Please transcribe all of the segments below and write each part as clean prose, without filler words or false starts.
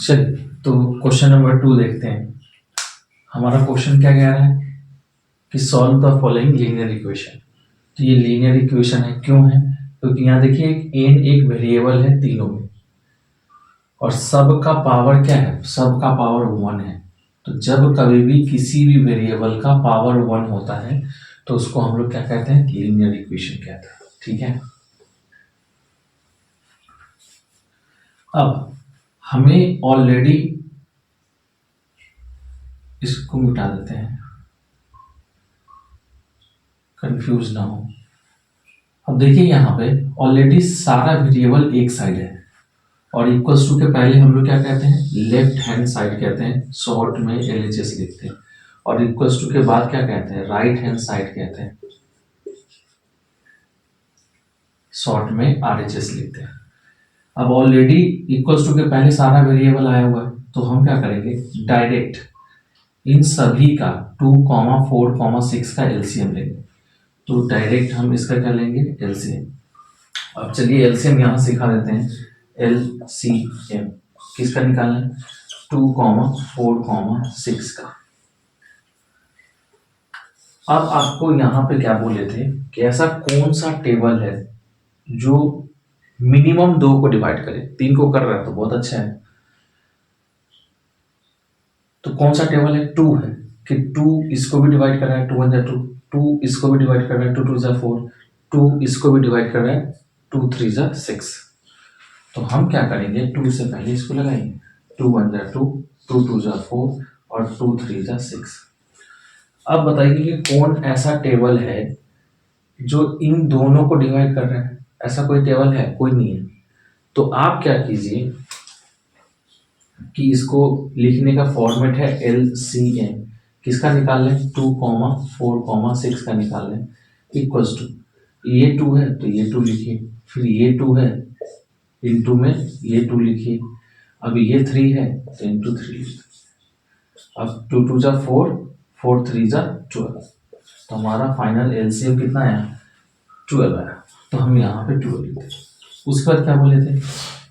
चलिए, तो question number 2 देखते हैं। हमारा क्वेश्चन क्या कह रहा है कि solve the following linear equation. तो ये लीनियर इक्वेशन है, क्यों है? क्योंकि यहाँ देखिए एक वेरिएबल है तीनों में, और सब का पावर क्या है? सब का पावर 1 है। तो जब कभी भी किसी भी वेरिएबल का पावर 1 होता है तो उसको हम लोग क्या कहते हैं? लीनियर इक्वेशन कहते हैं। ठीक है, अब हमें ऑलरेडी इसको मिटा देते हैं, कंफ्यूज ना हो। अब देखिए यहाँ पे ऑलरेडी सारा वेरिएबल एक साइड है, और इक्वल्स टू के पहले हम लोग क्या कहते हैं? लेफ्ट हैंड साइड कहते हैं, शॉर्ट में LHS लिखते हैं। और इक्वल्स टू के बाद क्या कहते हैं? राइट हैंड साइड कहते हैं, शॉर्ट में RHS लिखते हैं। अब ऑलरेडी इक्वल्स टू के पहले सारा वेरिएबल आया हुआ है, तो हम क्या करेंगे? डायरेक्ट इन सभी का 2, 4, 6 का LCM लेंगे। तो डायरेक्ट हम इसका क्या लेंगे? LCM। अब चलिए LCM यहां सिखा देते हैं। LCM किसका निकालना है? 2, 4, 6 का। अब आपको यहां पे क्या बोले थे कि ऐसा कौन सा टेबल है जो मिनिमम 2 को डिवाइड करे? 3 को कर रहा है तो बहुत अच्छा है। तो कौन सा टेबल है? 2 है कि 2 इसको भी डिवाइड कर रहा है, 2 1 2, 2 इसको भी डिवाइड कर रहा है, 2 2 4, 2 इसको भी डिवाइड कर रहा है, 2 3 6। तो हम क्या करेंगे? 2 से पहले इसको लगाएंगे, 2 1 2, 2 2 4 और 2 3 6। अब बताइए कि कौन ऐसा टेबल है जो इन दोनों को डिवाइड कर रहा है? ऐसा कोई टेबल है? कोई नहीं है। तो आप क्या कीजिए कि इसको लिखने का फॉर्मेट है LCM। किसका निकाल लें? 2, 4, 6 का निकाल लें। इक्वल्स टू, ये 2 है तो ये 2 लिखिए, फिर ये 2 है इनटू में ये 2 लिखिए, अब ये 3 है तो इनटू 3 लिखिए। अब 2 2 4, 4 3 12। तो हमारा फाइनल LCM कितना आया? 12 आया। तो हम यहाँ पे 12 लिखते हैं। उसके बाद क्या बोले थे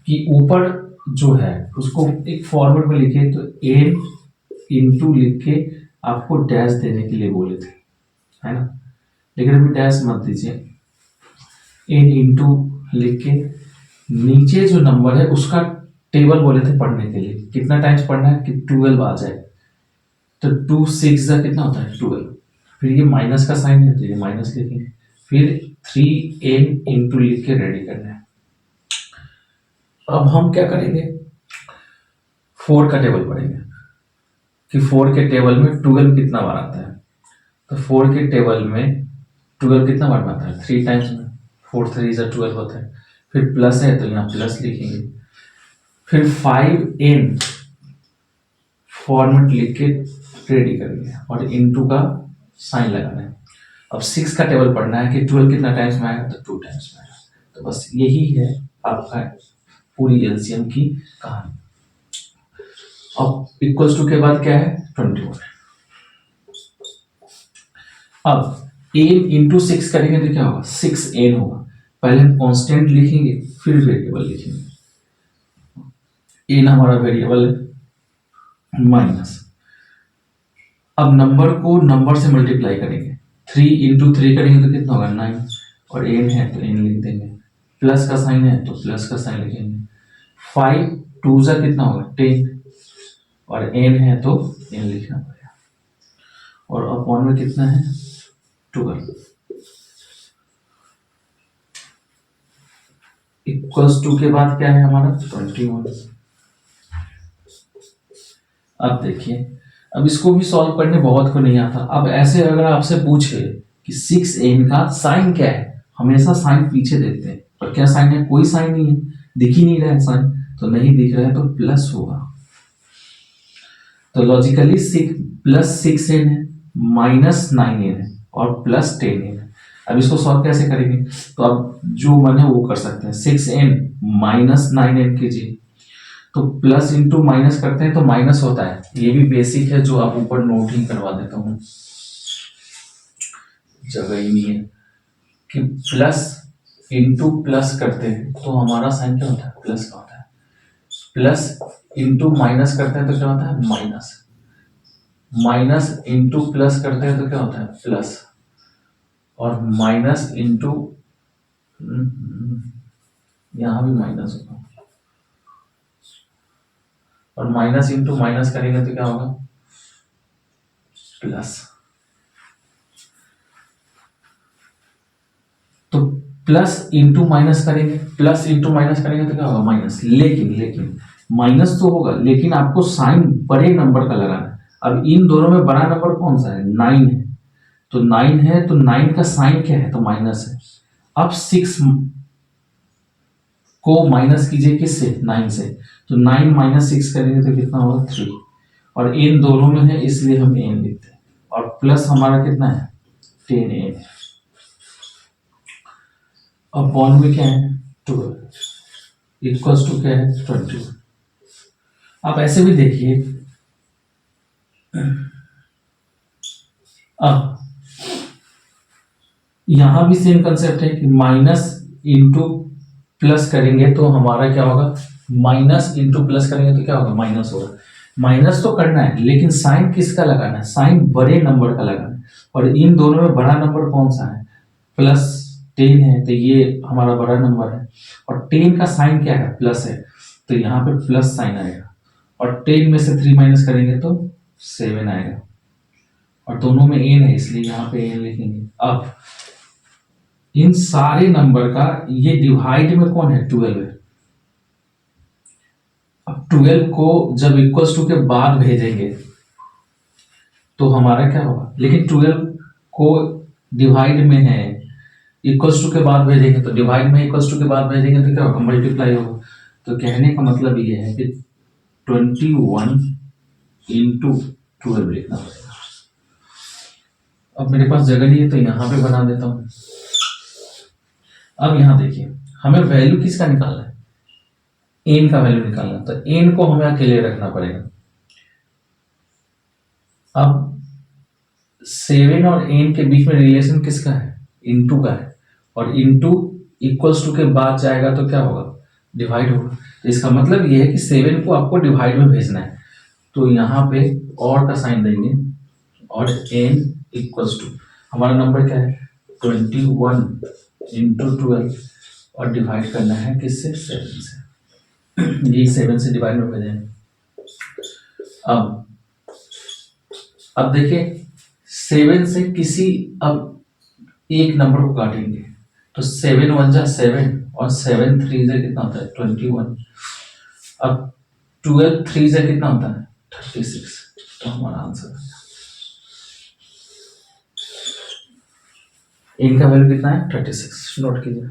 कि ऊपर जो है उसको एक फॉर्मेट में लिखे, तो n इंटू लिख के आपको डैश देने के लिए बोले थे, है ना? लेकिन अभी डैश मत दीजिए, n इंटू लिख के नीचे जो नंबर है उसका टेबल बोले थे पढ़ने के लिए। कितना टाइम्स पढ़ना है कि 12 आ जाए। तो 2 6 कितना होता है? 12। फिर ये माइनस का साइन है तो ये माइनस लिखेंगे, फिर 3n इंटू लिख के रेडी करना है। अब हम क्या करेंगे? 4 का टेबल पढ़ेंगे कि 4 के टेबल में 12 कितना बार आता है। तो 4 के टेबल में 12 कितना बार आता है? 3 टाइम्स में। 4 3 12 होता है। फिर प्लस है तो यहाँ प्लस लिखेंगे, फिर 5n फॉर्मेट लिख के रेडी करेंगे और इनटू का साइन लगाना है। अब 6 का टेबल पढ़ना है कि 12 कितना टाइम्स में आएगा? तो 2 टाइम्स में आएगा। तो बस यही है आपका पूरी LCM की कहानी। अब इक्वल्स टू के बाद क्या है? 21। अब n इंटू 6 करेंगे तो क्या होगा? 6n होगा। पहले हम कांस्टेंट लिखेंगे फिर वेरिएबल लिखेंगे। n हमारा वेरिएबल है माइनस। अब नंबर को नंबर से मल्टीप्लाई करेंगे, 3 इंटू 3 करेंगे तो कितना होगा? 9। और n है तो n लिख देंगे, प्लस का साइन है तो प्लस का साइन लिखेंगे। 5 2 कितना होगा? 10। और n है तो n लिखना पड़ेगा। और अपॉन में कितना है? 12। इक्वल्स टू के बाद क्या है हमारा? 21। अब देखिए, अब इसको भी सॉल्व करने बहुत को नहीं आता। अब ऐसे अगर आपसे पूछे कि 6n का साइन क्या है, हमेशा साइन पीछे देखते हैं, पर क्या साइन है? कोई साइन नहीं है, दिख ही नहीं रहा है साइन। तो नहीं दिख रहा है तो प्लस होगा। तो लॉजिकली प्लस 6n है, माइनस 9n है और प्लस 10n है। अब इसको सॉल्व कैसे करेंगे? तो अब जो मन है वो कर सकते हैं। 6n माइनस 9n कीजिए, तो प्लस इंटू माइनस करते हैं तो माइनस होता है। ये भी बेसिक है जो आप ऊपर नोट ही करवा देता हूं, जगह ही नहीं है कि प्लस इंटू प्लस करते हैं तो हमारा साइन क्या होता है? प्लस का होता है। प्लस इंटू माइनस करते हैं तो क्या होता है माइनस, माइनस इंटू प्लस करते हैं तो क्या होता है प्लस, और माइनस इंटू यहां भी माइनस होगा, और माइनस इंटू माइनस करेंगे तो क्या होगा प्लस। तो प्लस इंटू माइनस करेंगे, प्लस इंटू माइनस करेंगे तो क्या होगा माइनस, लेकिन लेकिन माइनस तो होगा लेकिन आपको साइन बड़े नंबर का लगाना है। अब इन दोनों में बड़ा नंबर कौन सा है, 9 है, तो 9 है तो 9 का साइन क्या है तो माइनस है। अब 6 को माइनस कीजिए किससे 9 से, तो 9 माइनस 6 करेंगे तो कितना होगा 3, और इन दोनों में है इसलिए हम एन लिखते हैं, और प्लस हमारा कितना है 10 एन है। अब बॉन्ड में क्या है 12 इक्वल्स टू क्या है 20। आप ऐसे भी देखिए, अब यहां भी सेम कंसेप्ट है कि माइनस इंटू प्लस करेंगे तो हमारा क्या होगा, माइनस इंटू प्लस करेंगे तो क्या होगा माइनस होगा। माइनस तो करना है लेकिन साइन किसका लगाना है, साइन बड़े नंबर का लगाना है, और इन दोनों में बड़ा नंबर कौन सा है प्लस 10 है, तो ये हमारा बड़ा नंबर है, और 10 का साइन क्या है प्लस है, तो यहाँ पे प्लस साइन आएगा, और 10 में से 3 माइनस करेंगे तो 7 आएगा, और दोनों में एन है इसलिए यहाँ पे एन लिखेंगे। अब इन सारे नंबर का ये डिवाइड में कौन है 12 है। अब 12 को जब इक्वल्स टू के बाद भेजेंगे तो हमारा क्या होगा, लेकिन 12 को डिवाइड में है, इक्वल्स टू के बाद भेजेंगे तो डिवाइड में इक्वल्स टू के बाद भेजेंगे तो क्या होगा मल्टीप्लाई होगा। तो कहने का मतलब ये है कि 21 इंटू 12 लिखना पड़ेगा। अब मेरे पास जगह नहीं है तो यहां पे बना देता हूं। अब यहां देखिए हमें वैल्यू किसका निकालना है, एन का वैल्यू निकालना है, तो एन को हमें अकेले रखना पड़ेगा। अब 7 और एन के बीच में रिलेशन किसका है इनटू का है, और इनटू इक्वल्स टू के बाद जाएगा तो क्या होगा डिवाइड होगा। तो इसका मतलब ये है कि 7 को आपको डिवाइड में भेजना है, तो यहाँ पे और का साइन देंगे, और एन इक्वल्स टू हमारा नंबर क्या है 21 इंटू 12, और डिवाइड करना है किससे 7 से, यही 7 से डिवाइड में भेजेंगे। अब देखिए 7 से किसी अब एक नंबर को काटेंगे तो 7 1 जा 7, और 7 3 से कितना होता है 21, अब 12 3 से कितना होता है 36, तो हमारा आंसर है। इनका वैल्यू कितना है 36, नोट कीजिए।